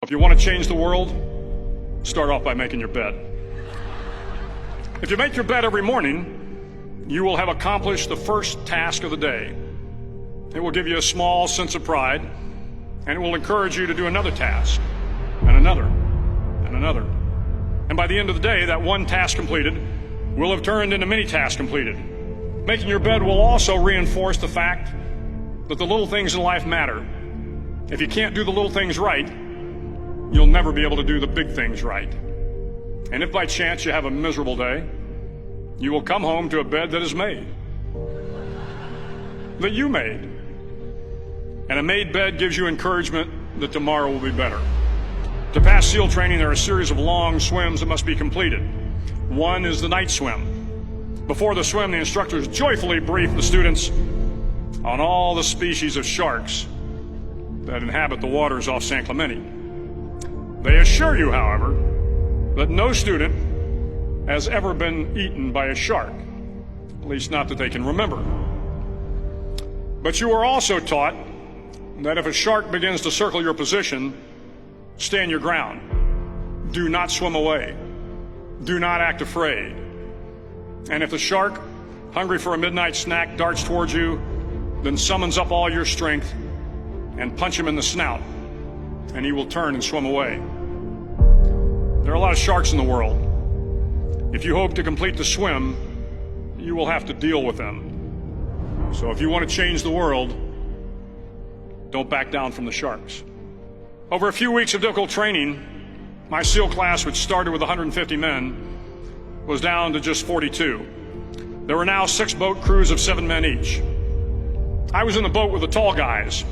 If you want to change the world, start off by making your bed. If you make your bed every morning, you will have accomplished the first task of the day. It will give you a small sense of pride, and it will encourage you to do another task, and another, and another. And by the end of the day, that one task completed will have turned into many tasks completed. Making your bed will also reinforce the fact that the little things in life matter. If you can't do the little things right, you'll never be able to do the big things right. And if by chance you have a miserable day, you will come home to a bed that is made, that you made. And a made bed gives you encouragement that tomorrow will be better. To pass SEAL training, there are a series of long swims that must be completed. One is the night swim. Before the swim, the instructors joyfully brief the students on all the species of sharks that inhabit the waters off San Clemente. They assure you, however, that no student has ever been eaten by a shark, at least not that they can remember. But you are also taught that if a shark begins to circle your position, stand your ground. Do not swim away. Do not act afraid. And if the shark, hungry for a midnight snack, darts towards you, then summons up all your strength and punch him in the snout, and he will turn and swim away. There are a lot of sharks in the world. If you hope to complete the swim, you will have to deal with them. So if you want to change the world, don't back down from the sharks. Over a few weeks of difficult training, my SEAL class, which started with 150 men, was down to just 42. There were now 6 boat crews of 7 men each. I was in the boat with the tall guys,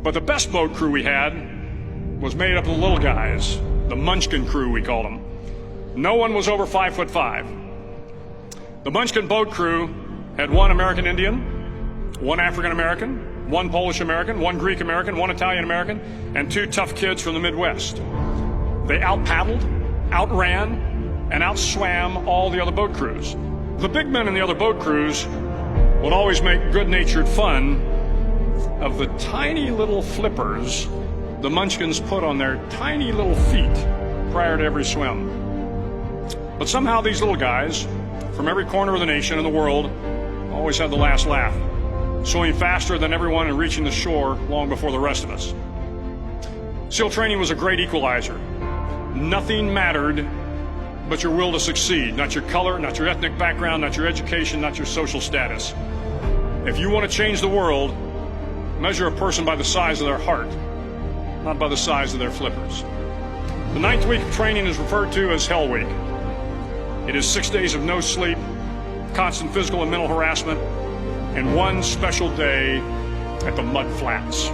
but the best boat crew we had was made up of the little guys, the Munchkin crew, we called them. No one was over 5'5". The Munchkin boat crew had 1 American Indian, 1 African American, 1 Polish American, 1 Greek American, 1 Italian American, and 2 tough kids from the Midwest. They out-paddled, outran, and outswam all the other boat crews. The big men in the other boat crews would always make good-natured fun of the tiny little flippers the Munchkins put on their tiny little feet prior to every swim. But somehow these little guys from every corner of the nation and the world always had the last laugh, swimming faster than everyone and reaching the shore long before the rest of us. SEAL training was a great equalizer. Nothing mattered but your will to succeed, not your color, not your ethnic background, not your education, not your social status. If you want to change the world, measure a person by the size of their heart, not by the size of their flippers. The 9th week of training is referred to as Hell Week. It is 6 days of no sleep, constant physical and mental harassment, and 1 special day at the Mud Flats.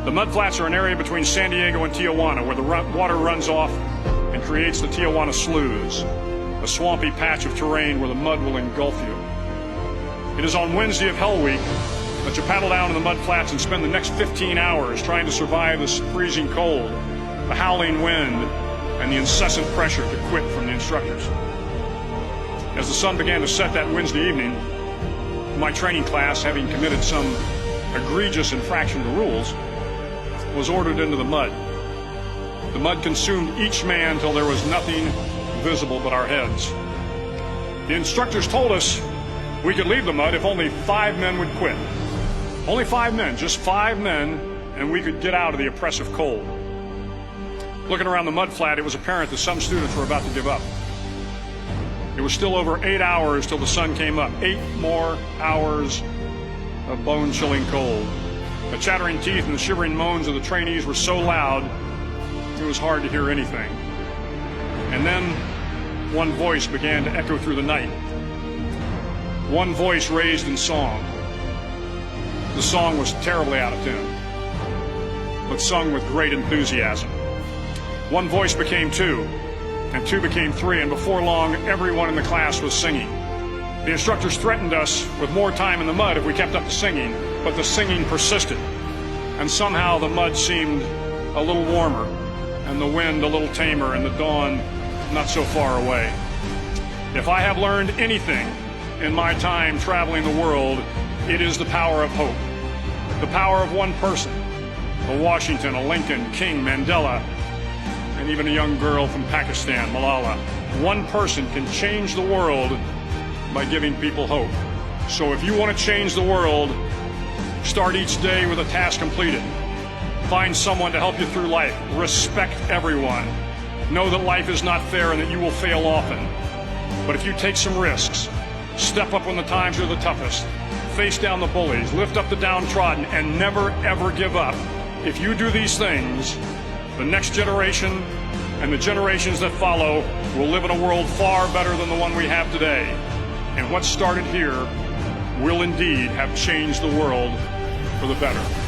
The Mud Flats are an area between San Diego and Tijuana where the water runs off and creates the Tijuana Sloughs, a swampy patch of terrain where the mud will engulf you. It is on Wednesday of Hell Week that you paddle down in the mud flats and spend the next 15 hours trying to survive the freezing cold, the howling wind, and the incessant pressure to quit from the instructors. As the sun began to set that Wednesday evening, my training class, having committed some egregious infraction to rules, was ordered into the mud. The mud consumed each man till there was nothing visible but our heads. The instructors told us we could leave the mud if only 5 men would quit. Only 5 men, just 5 men, and we could get out of the oppressive cold. Looking around the mud flat, it was apparent that some students were about to give up. It was still over 8 hours till the sun came up. 8 more hours of bone-chilling cold. The chattering teeth and the shivering moans of the trainees were so loud, it was hard to hear anything. And then one voice began to echo through the night. One voice raised in song. The song was terribly out of tune, but sung with great enthusiasm. One voice became 2, and 2 became 3, and before long, everyone in the class was singing. The instructors threatened us with more time in the mud if we kept up the singing, but the singing persisted, and somehow the mud seemed a little warmer, and the wind a little tamer, and the dawn not so far away. If I have learned anything in my time traveling the world, it is the power of hope. The power of one person, a Washington, a Lincoln, King, Mandela, and even a young girl from Pakistan, Malala. One person can change the world by giving people hope. So if you want to change the world, start each day with a task completed. Find someone to help you through life. Respect everyone. Know that life is not fair and that you will fail often. But if you take some risks, step up when the times are the toughest, face down the bullies, lift up the downtrodden, and never ever give up. If you do these things, the next generation and the generations that follow will live in a world far better than the one we have today. And what started here will indeed have changed the world for the better.